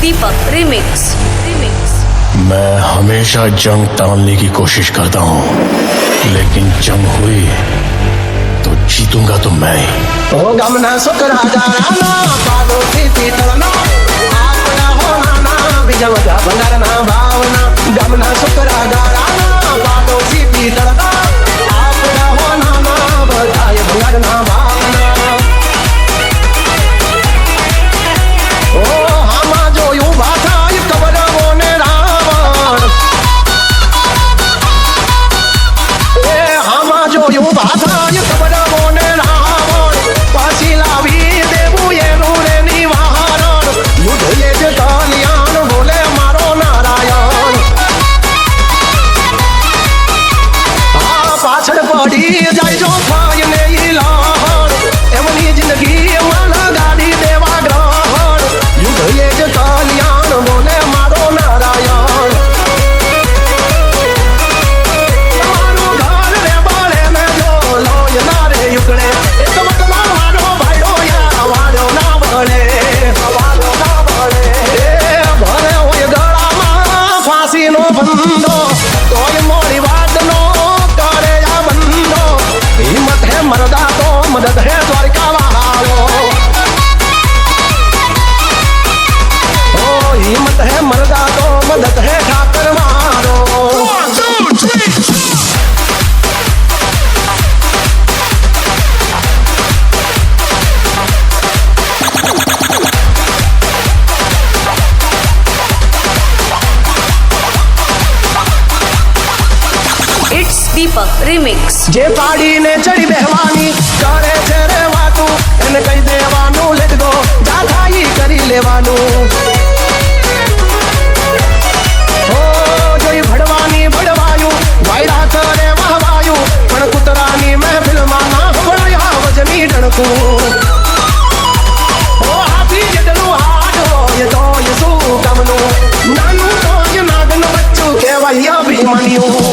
दीपक remix. मैं हमेशा जंग टालने की कोशिश करता हूँ, लेकिन जंग हुई तो जीतूंगा तो मैं ही। ओ गमना सुकरा जाना पादो थी तलना आपना होना ना बिजम का भंगारना भावना गमना सुकरा जाना पादो थी तलना आपना होना ना बधाई भंगारना भावना ओ हमा जो यू बाथा कबर बोने रावण ए हमा जो यू बाथा कबर बोने रावण पासी लावी देवू ये नूरे निवारण युद्ध ये जतालियान बोले मारो नारायण आ पाछड़ पड़ी जाय जो फाय ने इलाहर एमनी जिंदगी माला गाड़ी देवा ग्रहण युद्ध ये जतालियान बोले मारो नारायण मारो घर रे बाले में जो लोय नारे युगड़े एक बटला मारो भाईडो या वाडो ना बळे ए भरे होय गळा मा फांसी नो बंधो तोय मोरी वाट नो करे या बंधो हिम्मत है मरदा तो मदद है द्वारका वालो ओ हिम्मत है मरदा तो मदद है ठाकर मारो इट्स दीपक रिमिक्स। जे पाड़ी ने चढ़ी बेहवानी करे छे रे वातू एने कई देवानू लिख दो जाथाई करी लेवानू ओ जोई भड़वानी भड़वायू वायरा करे वाहवायू पण कुतरानी महफिल माना बड़या वजनी डणकू ओ हाथी जडनु हाडो ये तो यसु कमनु नानू तो ये नागन बच्चू के वैया भीमनियू